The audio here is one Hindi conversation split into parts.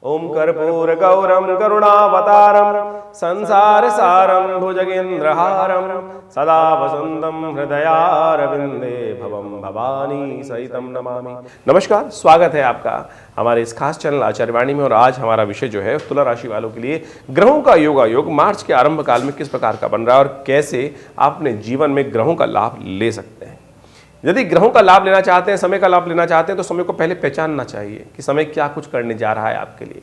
ओम कर्पूर गौरम करुणावतारम संसार सारम भुजगेन्द्रहारम सदा वसंतम हृदयारविंदे भवम भवानी सहितम नमामि। नमस्कार, स्वागत है आपका हमारे इस खास चैनल आचार्यवाणी में। और आज हमारा विषय जो है तुला राशि वालों के लिए ग्रहों का योगायोग मार्च के आरंभ काल में किस प्रकार का बन रहा है और कैसे आप अपने जीवन में ग्रहों का लाभ ले सकते हैं। यदि ग्रहों का लाभ लेना चाहते हैं, समय का लाभ लेना चाहते हैं, तो समय को पहले पहचानना चाहिए कि समय क्या कुछ करने जा रहा है आपके लिए।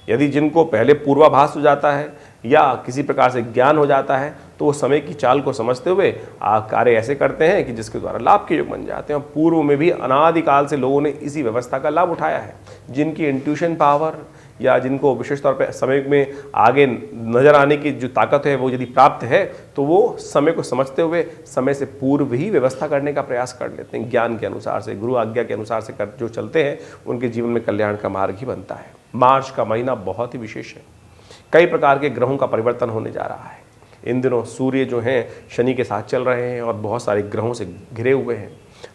यदि जिनको पहले पूर्वाभास हो जाता है या किसी प्रकार से ज्ञान हो जाता है तो वो समय की चाल को समझते हुए कार्य ऐसे करते हैं कि जिसके द्वारा लाभ के योग बन जाते हैं। और पूर्व में भी अनादिकाल से लोगों ने इसी व्यवस्था का लाभ उठाया है। जिनकी इंट्यूशन पावर या जिनको विशेष तौर पे समय में आगे नजर आने की जो ताकत है वो यदि प्राप्त है तो वो समय को समझते हुए समय से पूर्व ही व्यवस्था करने का प्रयास कर लेते हैं। ज्ञान के अनुसार से, गुरु आज्ञा के अनुसार से जो चलते हैं उनके जीवन में कल्याण का मार्ग ही बनता है। मार्च का महीना बहुत ही विशेष है। कई प्रकार के ग्रहों का परिवर्तन होने जा रहा है। इन दिनों सूर्य जो हैं शनि के साथ चल रहे हैं और बहुत सारे ग्रहों से घिरे हुए हैं।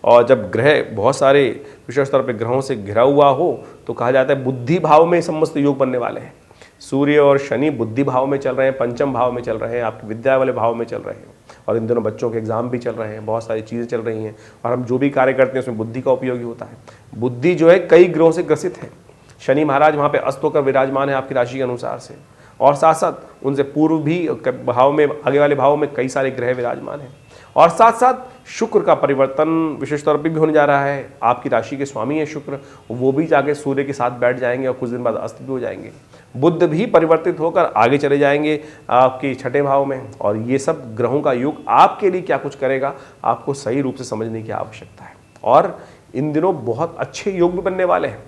और जब ग्रह बहुत सारे विशेष तौर पे ग्रहों से घिरा हुआ हो तो कहा जाता है बुद्धि भाव में समस्त योग बनने वाले हैं। सूर्य और शनि बुद्धि भाव में चल रहे हैं, पंचम भाव में चल रहे हैं, आपकी विद्या वाले भाव में चल रहे हैं। और इन दिनों बच्चों के एग्जाम भी चल रहे हैं, बहुत सारी चीज़ें चल रही हैं और हम जो भी कार्य करते हैं उसमें बुद्धि का उपयोग ही होता है। बुद्धि जो है कई ग्रहों से ग्रसित है। शनि महाराज वहाँ पे अस्त होकर विराजमान है आपकी राशि के अनुसार से, और साथ साथ उनसे पूर्व भी भाव में, आगे वाले भाव में कई सारे ग्रह विराजमान हैं। और साथ साथ शुक्र का परिवर्तन विशेष तौर पर भी होने जा रहा है। आपकी राशि के स्वामी है शुक्र, वो भी जाके सूर्य के साथ बैठ जाएंगे और कुछ दिन बाद अस्त भी हो जाएंगे। बुध भी परिवर्तित होकर आगे चले जाएंगे आपके छठे भाव में। और ये सब ग्रहों का योग आपके लिए क्या कुछ करेगा आपको सही रूप से समझने की आवश्यकता है। और इन दिनों बहुत अच्छे योग भी बनने वाले हैं।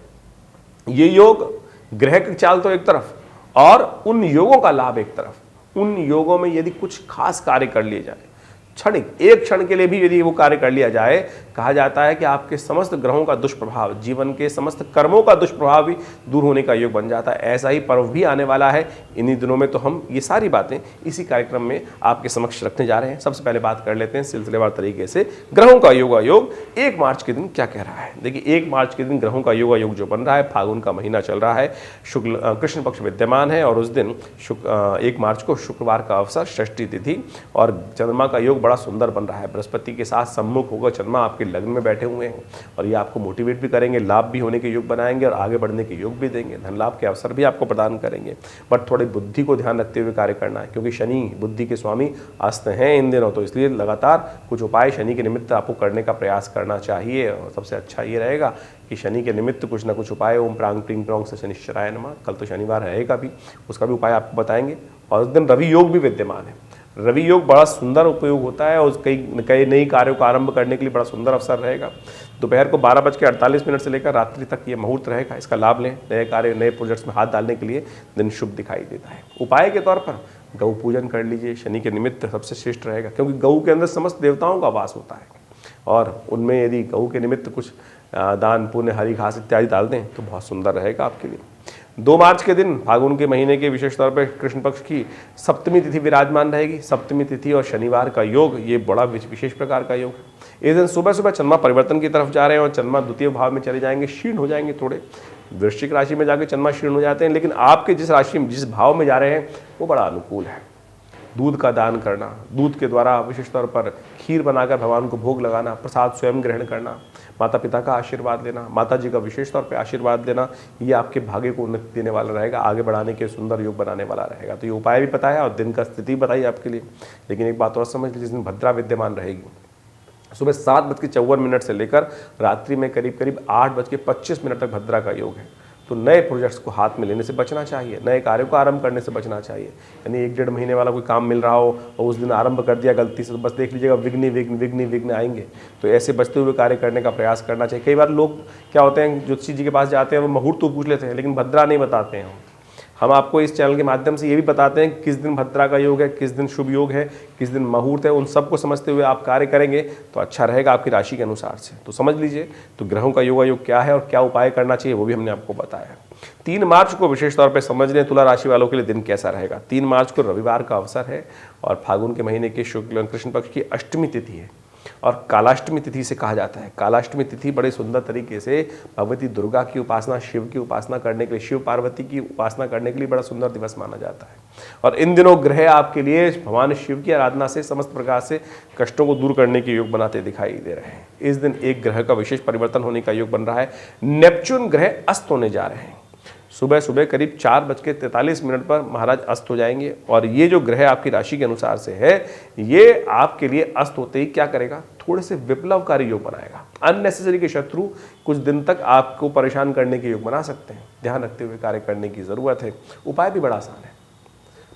ये योग ग्रह की चाल तो एक तरफ और उन योगों का लाभ एक तरफ। उन योगों में यदि कुछ खास कार्य कर लिए जाए, क्षणिक एक क्षण के लिए भी यदि वो कार्य कर लिया जाए, कहा जाता है कि आपके समस्त ग्रहों का दुष्प्रभाव, जीवन के समस्त कर्मों का दुष्प्रभाव भी दूर होने का योग बन जाता है। ऐसा ही पर्व भी आने वाला है इन्हीं दिनों में। तो हम ये सारी बातें इसी कार्यक्रम में आपके समक्ष रखने जा रहे हैं। सबसे पहले बात कर लेते हैं सिलसिलेवार तरीके से ग्रहों का योगायोग 1 मार्च के दिन क्या कह रहा है। देखिए 1 मार्च के दिन ग्रहों का योगायोग जो बन रहा है, फागुन का महीना चल रहा है, शुक्ल कृष्ण पक्ष विद्यमान है और उस दिन 1 मार्च को शुक्रवार का अवसर, षष्ठी तिथि और चंद्रमा का योग बड़ा सुंदर बन रहा है। बृहस्पति के साथ सम्मुख होकर चंद्रमा आपके लग्न में बैठे हुए हैं और ये आपको मोटिवेट भी करेंगे, लाभ भी होने के योग बनाएंगे और आगे बढ़ने के योग भी देंगे। धन लाभ के अवसर भी आपको प्रदान करेंगे। बट थोड़ी बुद्धि को ध्यान रखते हुए कार्य करना है, क्योंकि शनि बुद्धि के स्वामी अस्त हैं इन दिनों। तो इसलिए लगातार कुछ उपाय शनि के निमित्त आपको करने का प्रयास करना चाहिए। और सबसे अच्छा ये रहेगा कि शनि के निमित्त कुछ ना कुछ उपाय, ओम प्रांग प्रींग प्रोंग से शनिश्चराय नमः, कल तो शनिवार रहेगा भी, उसका भी उपाय आपको बताएंगे। और उस दिन रवि योग भी विद्यमान है। रवि योग बड़ा सुंदर उपयोग होता है और कई नई कार्यों को आरंभ करने के लिए बड़ा सुंदर अवसर रहेगा। दोपहर को 12:48 से लेकर रात्रि तक ये मुहूर्त रहेगा। इसका लाभ लें। नए कार्य, नए प्रोजेक्ट्स में हाथ डालने के लिए दिन शुभ दिखाई देता है। उपाय के तौर पर गौ पूजन कर लीजिए, शनि के निमित्त सबसे श्रेष्ठ रहेगा, क्योंकि गौ के अंदर समस्त देवताओं का वास होता है और उनमें यदि गौ के निमित्त कुछ दान पुण्य, हरी घास इत्यादि डाल दें तो बहुत सुंदर रहेगा आपके लिए। 2 मार्च के दिन फागुन के महीने के विशेष तौर पर कृष्ण पक्ष की सप्तमी तिथि विराजमान रहेगी। सप्तमी तिथि और शनिवार का योग ये बड़ा विशेष प्रकार का योग है। इस दिन सुबह सुबह चंद्रमा परिवर्तन की तरफ जा रहे हैं और चंद्रमा द्वितीय भाव में चले जाएंगे, क्षीण हो जाएंगे थोड़े। वृश्चिक राशि में जाके चंद्रमा क्षीण हो जाते हैं, लेकिन आपके जिस राशि में, जिस भाव में जा रहे हैं वो बड़ा अनुकूल है। दूध का दान करना, दूध के द्वारा विशेष तौर पर खीर बनाकर भगवान को भोग लगाना, प्रसाद स्वयं ग्रहण करना, माता पिता का आशीर्वाद लेना, माता जी का विशेष तौर पे आशीर्वाद लेना, ये आपके भाग्य को उन्नति देने वाला रहेगा, आगे बढ़ाने के सुंदर योग बनाने वाला रहेगा। तो ये उपाय भी बताया और दिन का स्थिति बताई आपके लिए। लेकिन एक बात और समझ लीजिए, जिस दिन भद्रा विद्यमान रहेगी, सुबह 7:54 से लेकर रात्रि में करीब 8:25 तक भद्रा का योग है। तो नए प्रोजेक्ट्स को हाथ में लेने से बचना चाहिए, नए कार्यों को आरंभ करने से बचना चाहिए। यानी 1-1.5 महीने वाला कोई काम मिल रहा हो और उस दिन आरंभ कर दिया गलती से, तो बस देख लीजिएगा विघ्न आएंगे। तो ऐसे बचते हुए कार्य करने का प्रयास करना चाहिए। कई बार लोग क्या होते हैं, ज्योतिषी जी के पास जाते हैं, वो मुहूर्त तो पूछ लेते हैं लेकिन भद्रा नहीं बताते हैं। हम आपको इस चैनल के माध्यम से ये भी बताते हैं किस दिन भद्रा का योग है, किस दिन शुभ योग है, किस दिन मुहूर्त है। उन सबको समझते हुए आप कार्य करेंगे तो अच्छा रहेगा आपकी राशि के अनुसार से। तो समझ लीजिए तो ग्रहों का योग क्या है और क्या उपाय करना चाहिए वो भी हमने आपको बताया। 3 मार्च को विशेष तौर पर समझ लें तुला राशि वालों के लिए दिन कैसा रहेगा। 3 मार्च को रविवार का अवसर है और फागुन के महीने के शुक्ल कृष्ण पक्ष की अष्टमी तिथि है और कालाष्टमी तिथि से कहा जाता है। कालाष्टमी तिथि बड़े सुंदर तरीके से भगवती दुर्गा की उपासना, शिव की उपासना करने के लिए, शिव पार्वती की उपासना करने के लिए बड़ा सुंदर दिवस माना जाता है। और इन दिनों ग्रह आपके लिए भगवान शिव की आराधना से समस्त प्रकार से कष्टों को दूर करने के योग बनाते दिखाई दे रहे हैं। इस दिन एक ग्रह का विशेष परिवर्तन होने का योग बन रहा है। नेपच्यून ग्रह अस्त होने जा रहे हैं। सुबह सुबह करीब 4:43 पर महाराज अस्त हो जाएंगे। और ये जो ग्रह आपकी राशि के अनुसार से है, ये आपके लिए अस्त होते ही क्या करेगा, थोड़े से विप्लवकारी योग बनाएगा। अननेसेसरी के शत्रु कुछ दिन तक आपको परेशान करने के योग बना सकते हैं। ध्यान रखते हुए कार्य करने की जरूरत है। उपाय भी बड़ा आसान है।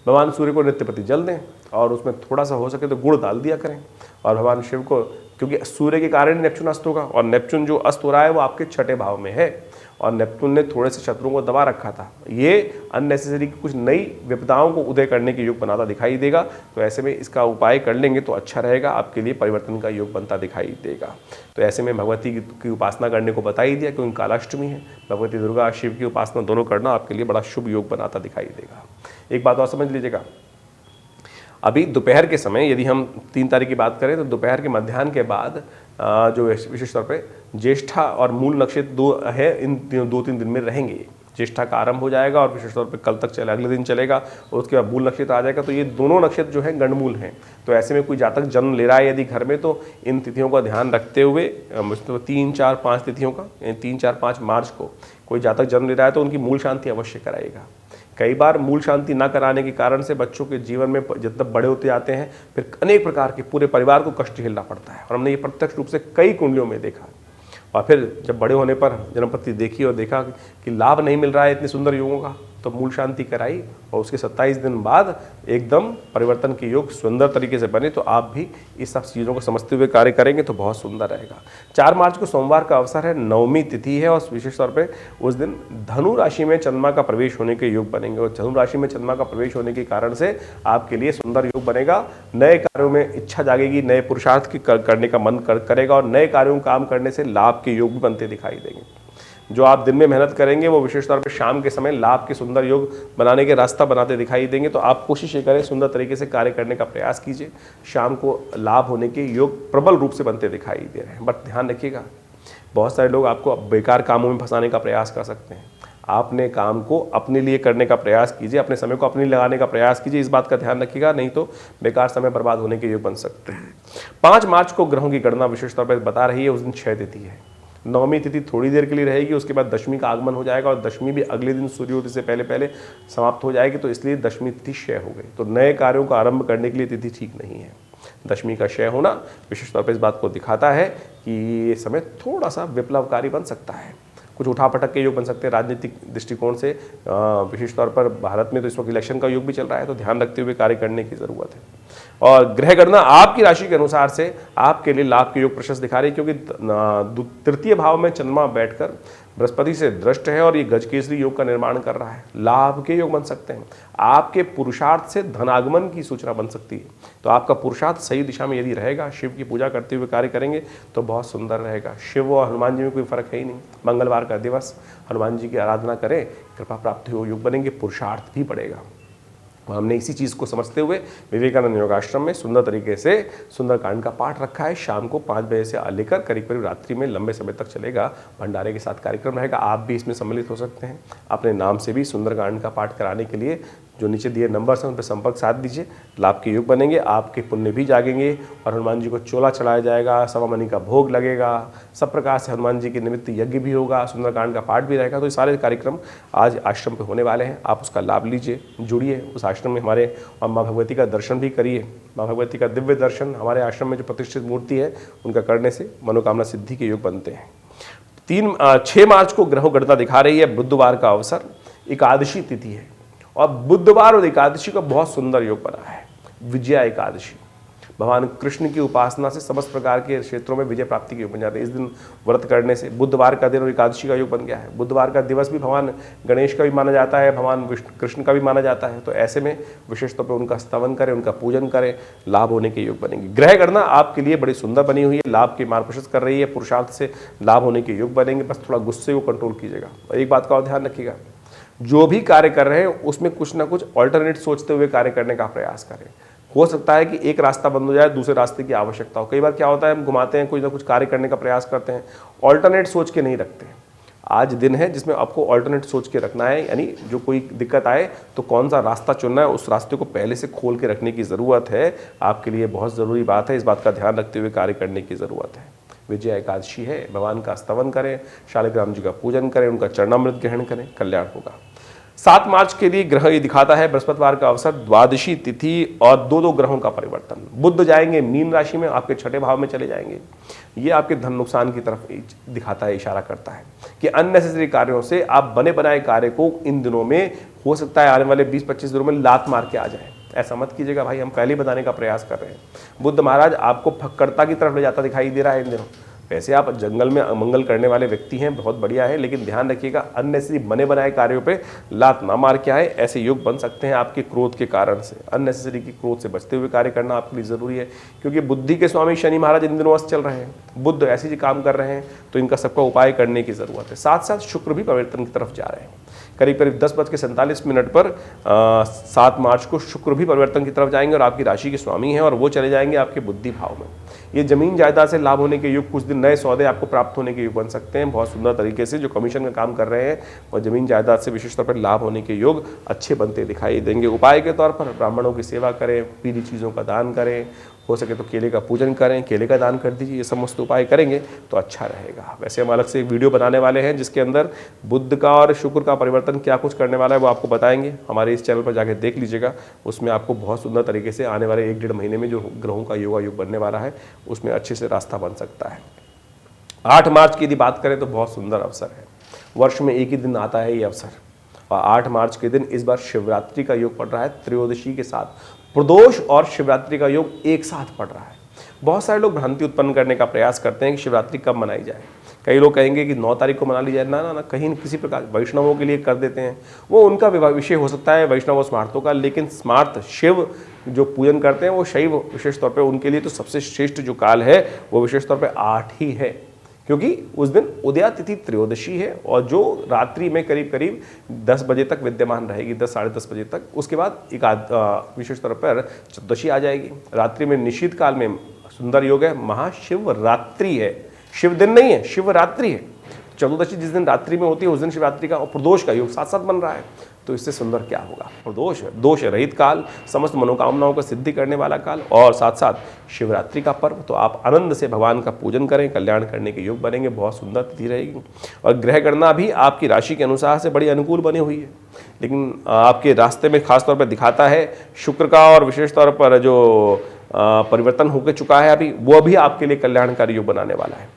भगवान सूर्य को नित्यपति जल दें और उसमें थोड़ा सा हो सके तो गुड़ डाल दिया करें। और भगवान शिव को, क्योंकि सूर्य के कारण नेपच्यून अस्त होगा, और नेपच्यून जो अस्त हो रहा है वो आपके 6ठे भाव में है, और नेपच्यून ने थोड़े से शत्रुओं को दबा रखा था। ये अननेसेसरी कुछ नई विपदाओं को उदय करने के योग बनाता दिखाई देगा। तो ऐसे में इसका उपाय कर लेंगे तो अच्छा रहेगा, आपके लिए परिवर्तन का योग बनता दिखाई देगा। तो ऐसे में भगवती की उपासना करने को बता ही दिया, क्योंकि कालाष्टमी है। भगवती दुर्गा, शिव की उपासना दोनों करना आपके लिए बड़ा शुभ योग बनाता दिखाई देगा। एक बात और समझ लीजिएगा, अभी दोपहर के समय यदि हम 3 तारीख की बात करें तो दोपहर के मध्याह्न के बाद जो विशेष तौर पे ज्येष्ठा और मूल नक्षत्र दो है, इन 2-3 दिन में रहेंगे। ज्येष्ठा का आरंभ हो जाएगा और विशेष तौर पे कल तक चले, अगले दिन चलेगा, और उसके बाद मूल नक्षत्र आ जाएगा। तो ये दोनों नक्षत्र जो है गणमूल हैं। तो ऐसे में कोई जातक जन्म ले रहा है यदि घर में, तो इन तिथियों का ध्यान रखते हुए, मतलब 3, 4, 5 तिथियों का, 3, 4, 5 मार्च को कोई जातक जन्म ले रहा है तो उनकी मूल शांति अवश्य कराएगा। कई बार मूल शांति न कराने के कारण से बच्चों के जीवन में जितना बड़े होते जाते हैं, फिर अनेक प्रकार के पूरे परिवार को कष्ट झेलना पड़ता है। और हमने ये प्रत्यक्ष रूप से कई कुंडलियों में देखा। और फिर जब बड़े होने पर जन्मपति देखी और देखा कि लाभ नहीं मिल रहा है इतने सुंदर योगों का, तो मूल शांति कराई, और उसके 27 दिन बाद एकदम परिवर्तन के योग सुंदर तरीके से बने। तो आप भी इस सब चीज़ों को समझते हुए कार्य करेंगे तो बहुत सुंदर रहेगा। 4 मार्च को सोमवार का अवसर है, नवमी तिथि है, और विशेष तौर पे उस दिन धनु राशि में चंद्रमा का प्रवेश होने के योग बनेंगे। और धनु राशि में चंद्रमा का प्रवेश होने के कारण से आपके लिए सुंदर योग बनेगा। नए कार्यों में इच्छा जागेगी, नए पुरुषार्थ की करने का मन करेगा, और नए कार्यों में काम करने से लाभ के योग भी बनते दिखाई देंगे। जो आप दिन में मेहनत करेंगे वो विशेष तौर पर शाम के समय लाभ के सुंदर योग बनाने के रास्ता बनाते दिखाई देंगे। तो आप कोशिश ये करें, सुंदर तरीके से कार्य करने का प्रयास कीजिए। शाम को लाभ होने के योग प्रबल रूप से बनते दिखाई दे रहे हैं। बट ध्यान रखिएगा, बहुत सारे लोग आपको बेकार कामों में फंसाने का प्रयास कर सकते हैं। आपने काम को अपने लिए करने का प्रयास कीजिए, अपने समय को अपने लिए लगाने का प्रयास कीजिए। इस बात का ध्यान रखिएगा, नहीं तो बेकार समय बर्बाद होने के योग बन सकते हैं। 5 मार्च को ग्रहों की गणना विशेष तौर पर बता रही है, उस दिन 6 तिथि है। नवमी तिथि थोड़ी देर के लिए रहेगी, उसके बाद दशमी का आगमन हो जाएगा, और दशमी भी अगले दिन सूर्योदय से पहले पहले समाप्त हो जाएगी। तो इसलिए दशमी तिथि क्षय हो गई। तो नए कार्यों का आरंभ करने के लिए तिथि ठीक नहीं है। दशमी का क्षय होना विशेष तौर पर इस बात को दिखाता है कि ये समय थोड़ा सा विप्लवकारी बन सकता है। कुछ उठापटक के योग बन सकते हैं राजनीतिक दृष्टिकोण से। विशेष तौर पर भारत में तो इस वक्त इलेक्शन का योग भी चल रहा है, तो ध्यान रखते हुए कार्य करने की जरूरत है। और ग्रह गणना आपकी राशि के अनुसार से आपके लिए लाभ के योग प्रशस्त दिखा रही है, क्योंकि तृतीय भाव में चंद्रमा बैठकर बृहस्पति से दृष्ट है और ये गजकेसरी योग का निर्माण कर रहा है। लाभ के योग बन सकते हैं। आपके पुरुषार्थ से धनागमन की सूचना बन सकती है। तो आपका पुरुषार्थ सही दिशा में यदि रहेगा, शिव की पूजा करते हुए कार्य करेंगे तो बहुत सुंदर रहेगा। शिव और हनुमान जी में कोई फर्क है ही नहीं। मंगलवार का दिवस हनुमान जी की आराधना करें, कृपा प्राप्ति हो योग बनेंगे, पुरुषार्थ भी बढ़ेगा। हमने इसी चीज़ को समझते हुए विवेकानंद योगाश्रम में सुंदर तरीके से सुंदरकांड का पाठ रखा है। शाम को 5 बजे से लेकर करीब करीब रात्रि में लंबे समय तक चलेगा। भंडारे के साथ कार्यक्रम रहेगा, आप भी इसमें सम्मिलित हो सकते हैं। अपने नाम से भी सुंदरकांड का पाठ कराने के लिए जो नीचे दिए नंबर्स हैं उन पर संपर्क साध दीजिए। लाभ के योग बनेंगे, आपके पुण्य भी जागेंगे, और हनुमान जी को चोला चढ़ाया जाएगा, सवा मनी का भोग लगेगा, सब प्रकार से हनुमान जी के निमित्त यज्ञ भी होगा, सुंदरकांड का पाठ भी रहेगा। तो ये सारे कार्यक्रम आज आश्रम पे होने वाले हैं, आप उसका लाभ लीजिए, जुड़िए उस आश्रम में हमारे, और माँ भगवती का दर्शन भी करिए। माँ भगवती का दिव्य दर्शन हमारे आश्रम में जो प्रतिष्ठित मूर्ति है उनका करने से मनोकामना सिद्धि के योग बनते हैं। 6 मार्च को ग्रहों गणना दिखा रही है, बुधवार का अवसर, एकादशी तिथि है, और बुधवार और एकादशी का बहुत सुंदर योग बना है। विजया एकादशी, भगवान कृष्ण की उपासना से समस्त प्रकार के क्षेत्रों में विजय प्राप्ति के योग बन जाते हैं। इस दिन व्रत करने से बुधवार का दिन और एकादशी का योग बन गया है। बुधवार का दिवस भी भगवान गणेश का भी माना जाता है, भगवान कृष्ण का भी माना जाता है। तो ऐसे में विशेष तौर पर उनका स्तवन करें, उनका पूजन करें, लाभ होने के योग बनेंगे। ग्रह गणना आपके लिए बड़ी सुंदर बनी हुई है, लाभ के मार्ग प्रशस्त कर रही है, पुरुषार्थ से लाभ होने के योग बनेंगे। बस थोड़ा गुस्से को कंट्रोल कीजिएगा। और एक बात का और ध्यान रखिएगा, जो भी कार्य कर रहे हैं उसमें कुछ ना कुछ ऑल्टरनेट सोचते हुए कार्य करने का प्रयास करें। हो सकता है कि एक रास्ता बंद हो जाए, दूसरे रास्ते की आवश्यकता हो। कई बार क्या होता है, हम घुमाते हैं, कुछ ना कुछ कार्य करने का प्रयास करते हैं, ऑल्टरनेट सोच के नहीं रखते। आज दिन है जिसमें आपको ऑल्टरनेट सोच के रखना है, यानी जो कोई दिक्कत आए तो कौन सा रास्ता चुनना है, उस रास्ते को पहले से खोल के रखने की ज़रूरत है। आपके लिए बहुत ज़रूरी बात है, इस बात का ध्यान रखते हुए कार्य करने की ज़रूरत है। विजया एकादशी है, भगवान का स्तवन करें, शालिग्राम जी का पूजन करें, उनका चरणामृत ग्रहण करें, कल्याण होगा। 7 मार्च के लिए ग्रह ये दिखाता है बृहस्पतिवार का अवसर, द्वादशी तिथि और दो ग्रहों का परिवर्तन। बुध जाएंगे मीन राशि में, आपके छठे भाव में चले जाएंगे। ये आपके धन नुकसान की तरफ दिखाता है, इशारा करता है कि अननेसेसरी कार्यों से आप बने बनाए कार्य को इन दिनों में, हो सकता है आने वाले 20-25 दिनों में लात मार के आ जाए। ऐसा मत कीजिएगा भाई, हम पहले बताने का प्रयास कर रहे हैं। बुध महाराज आपको फक्कड़ता की तरफ ले जाता दिखाई दे रहा है इन दिनों। वैसे आप जंगल में अमंगल करने वाले व्यक्ति हैं, बहुत बढ़िया है, लेकिन ध्यान रखिएगा अननेसेसरी बने बनाए कार्यों पे लात ना मार के आए। ऐसे योग बन सकते हैं आपके क्रोध के कारण से। अननेसेसरी की क्रोध से बचते हुए कार्य करना आपके लिए जरूरी है, क्योंकि बुद्धि के स्वामी शनि महाराज इन दिनों अस्त चल रहे हैं, बुध ऐसे काम कर रहे हैं, तो इनका सबका उपाय करने की जरूरत है। साथ साथ शुक्र भी परिवर्तन की तरफ जा रहे हैं। करीब 10:47 पर 7 मार्च को शुक्र भी परिवर्तन की तरफ जाएंगे और आपकी राशि के स्वामी हैं, और वो चले जाएंगे आपके बुद्धि भाव में। ये जमीन जायदाद से लाभ होने के युग, कुछ दिन नए सौदे आपको प्राप्त होने के युग बन सकते हैं बहुत सुंदर तरीके से। जो कमीशन का काम कर रहे हैं और जमीन जायदाद से विशेष तौर पर लाभ होने के योग अच्छे बनते दिखाई देंगे। उपाय के तौर पर ब्राह्मणों की सेवा करें, पीली चीज़ों का दान करें, हो सके तो केले का पूजन करें, केले का दान कर दीजिए। ये समस्त उपाय करेंगे तो अच्छा रहेगा। वैसे हम अलग से एक वीडियो बनाने वाले हैं जिसके अंदर बुध का और शुक्र का परिवर्तन क्या कुछ करने वाला है वो आपको बताएंगे। हमारे इस चैनल पर जाकर देख लीजिएगा, उसमें आपको बहुत सुंदर तरीके से आने वाले 1-1.5 महीने में जो ग्रहों का योगा योग बनने वाला है उसमें अच्छे से रास्ता बन सकता है। 8 मार्च की यदि बात करें तो बहुत सुंदर अवसर है। वर्ष में एक ही दिन आता है ये अवसर, और 8 मार्च के दिन इस बार शिवरात्रि का योग पड़ रहा है। त्रयोदशी के साथ प्रदोष और शिवरात्रि का योग एक साथ पड़ रहा है। बहुत सारे लोग भ्रांति उत्पन्न करने का प्रयास करते हैं कि शिवरात्रि कब मनाई जाए। कई लोग कहेंगे कि 9 तारीख को मना ली जाए। ना ना ना, कहीं किसी प्रकार वैष्णवों के लिए कर देते हैं, वो उनका विषय हो सकता है, वैष्णव स्मार्थों का। लेकिन स्मार्थ शिव जो पूजन करते हैं वो शैव विशेष तौर पर, उनके लिए तो सबसे श्रेष्ठ जो काल है वो विशेष तौर पर 8 ही है, क्योंकि उस दिन उदया तिथि त्रयोदशी है और जो रात्रि में करीब करीब 10 बजे तक विद्यमान रहेगी, 10 साढ़े 10 बजे तक। उसके बाद एक विशेष तौर पर चतुर्दशी आ जाएगी। रात्रि में निशीत काल में सुंदर योग है, महाशिवरात्रि है, शिव दिन नहीं है, शिवरात्रि है। चतुर्दशी जिस दिन रात्रि में होती है उस दिन शिवरात्रि का और प्रदोष का योग साथ साथ बन रहा है, तो इससे सुंदर क्या होगा। प्रदोष है, दोष रहित काल, समस्त मनोकामनाओं को सिद्धि करने वाला काल, और साथ साथ शिवरात्रि का पर्व। तो आप आनंद से भगवान का पूजन करें, कल्याण करने के योग बनेंगे, बहुत सुंदर तिथि रहेगी। और ग्रह गणना भी आपकी राशि के अनुसार से बड़ी अनुकूल बनी हुई है, लेकिन आपके रास्ते में खासतौर पर दिखाता है शुक्र का, और विशेष तौर पर जो परिवर्तन होकर चुका है अभी, वो भी आपके लिए कल्याणकारी योग बनाने वाला है।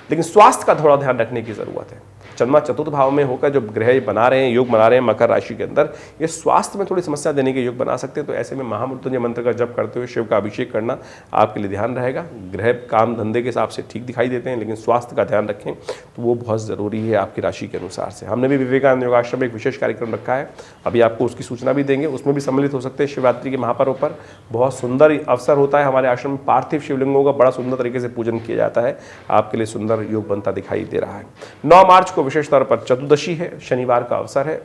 लेकिन स्वास्थ्य का थोड़ा ध्यान रखने की जरूरत है। चंद्रमा चतुर्थ भाव में होकर जो ग्रह बना रहे हैं, योग बना रहे हैं मकर राशि के अंदर, ये स्वास्थ्य में थोड़ी समस्या देने के योग बना सकते हैं। तो ऐसे में महामृत्युंजय मंत्र का जप करते हुए शिव का अभिषेक करना आपके लिए ध्यान रहेगा। ग्रह काम धंधे के हिसाब से ठीक दिखाई देते हैं, लेकिन स्वास्थ्य का ध्यान रखें तो वो बहुत ज़रूरी है आपकी राशि के अनुसार से। हमने भी विवेकानंद योगाश्रम में एक विशेष कार्यक्रम रखा है, अभी आपको उसकी सूचना भी देंगे, उसमें भी सम्मिलित हो सकते हैं। शिवरात्रि के महापर्व पर बहुत सुंदर अवसर होता है। हमारे आश्रम में पार्थिव शिवलिंगों का बड़ा सुंदर तरीके से पूजन किया जाता है, आपके लिए सुंदर योग बनता दिखाई दे रहा है। 9 मार्च को विशेष तौर पर चतुर्दशी है, शनिवार का अवसर है,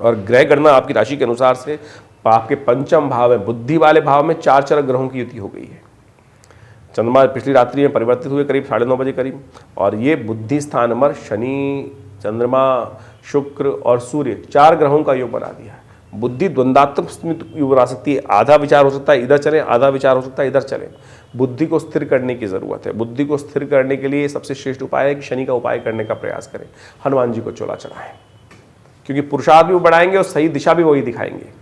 और ग्रह गणना आपकी राशि के अनुसार से आपके पंचम भाव में, बुद्धि वाले भाव में 4 चरक ग्रहों की युति हो गई है। चंद्रमा पिछली रात्रि में परिवर्तित हुए करीब 9:30 बजे करीब, और ये बुद्धि स्थान पर शनि, चंद्रमा, शुक्र और सूर्य 4 ग्रहों का योग बना दिया है। बुद्धि द्वंद्वात्मक योग बना सकती है, आधा विचार हो सकता है इधर चले, आधा विचार हो सकता है इधर चले। बुद्धि को स्थिर करने की जरूरत है। बुद्धि को स्थिर करने के लिए सबसे श्रेष्ठ उपाय है कि शनि का उपाय करने का प्रयास करें, हनुमान जी को चोला चढ़ाएं, क्योंकि पुरुषार्थ भी वो बढ़ाएंगे और सही दिशा भी वही दिखाएंगे।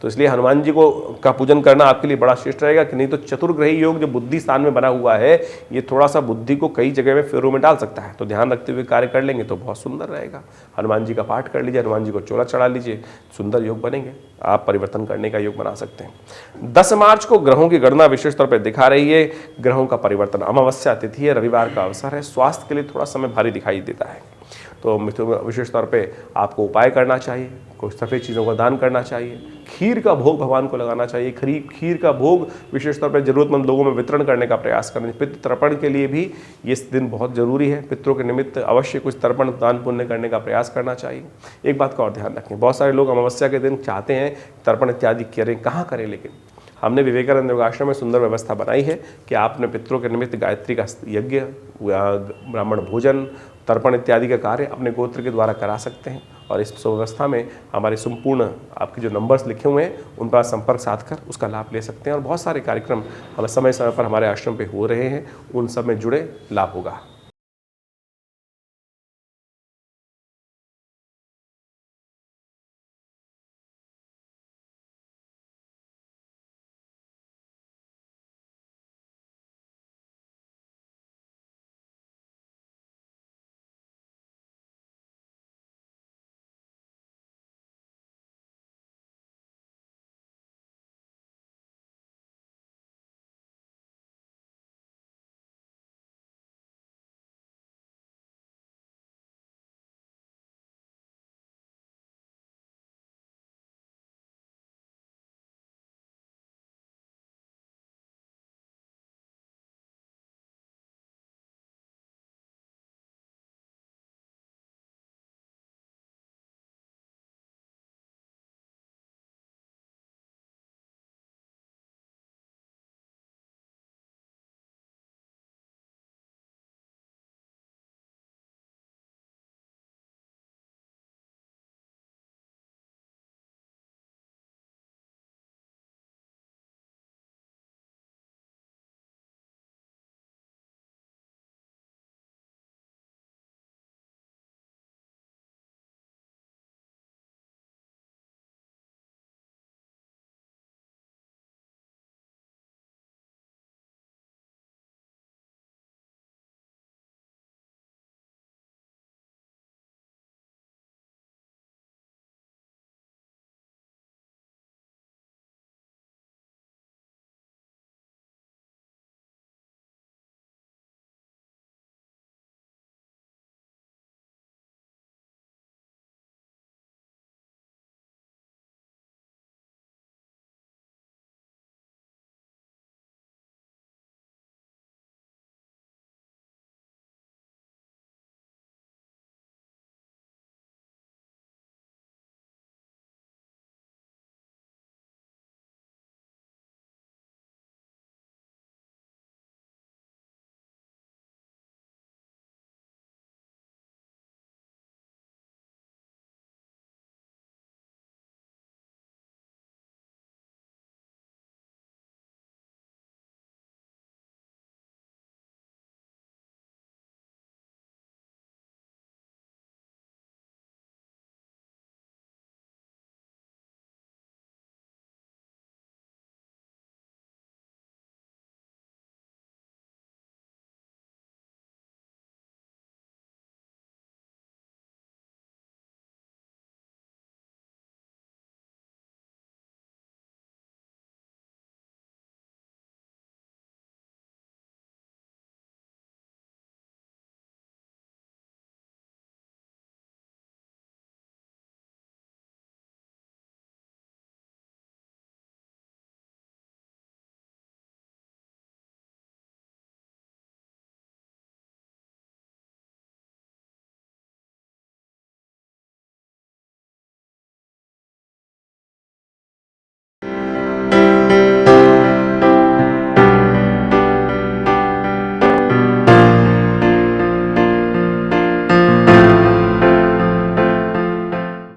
तो इसलिए हनुमान जी को का पूजन करना आपके लिए बड़ा श्रेष्ठ रहेगा। कि नहीं तो चतुर्ग्रही योग जो बुद्धि स्थान में बना हुआ है, ये थोड़ा सा बुद्धि को कई जगह में फेरों में डाल सकता है। तो ध्यान रखते हुए कार्य कर लेंगे तो बहुत सुंदर रहेगा। हनुमान जी का पाठ कर लीजिए, हनुमान जी को चोला चढ़ा लीजिए, सुंदर योग बनेंगे, आप परिवर्तन करने का योग बना सकते हैं। 10 मार्च को ग्रहों की गणना विशेष तौर पर दिखा रही है। ग्रहों का परिवर्तन, अमावस्या तिथि है, रविवार का अवसर है। स्वास्थ्य के लिए थोड़ा समय भारी दिखाई देता है, तो विशेष तौर पे आपको उपाय करना चाहिए, कुछ सफ़ेद चीज़ों का दान करना चाहिए, खीर का भोग भगवान को लगाना चाहिए। खीर का भोग विशेष तौर पर जरूरतमंद लोगों में वितरण करने का प्रयास करना चाहिए। पितृ तर्पण के लिए भी ये दिन बहुत जरूरी है। पितरों के निमित्त अवश्य कुछ तर्पण दान पुण्य करने का प्रयास करना चाहिए। एक बात का और ध्यान रखें, बहुत सारे लोग अमावस्या के दिन चाहते हैं तर्पण इत्यादि करें, कहाँ करें, लेकिन हमने विवेकानंद योगाश्रम में सुंदर व्यवस्था बनाई है कि आप अपने पितरों के निमित्त गायत्री का यज्ञ, ब्राह्मण भोजन, तर्पण इत्यादि का कार्य अपने गोत्र के द्वारा करा सकते हैं। और इस व्यवस्था में हमारे संपूर्ण आपके जो नंबर्स लिखे हुए हैं उन पर संपर्क साध कर उसका लाभ ले सकते हैं। और बहुत सारे कार्यक्रम हमें समय समय पर हमारे आश्रम पे हो रहे हैं, उन सब में जुड़े, लाभ होगा।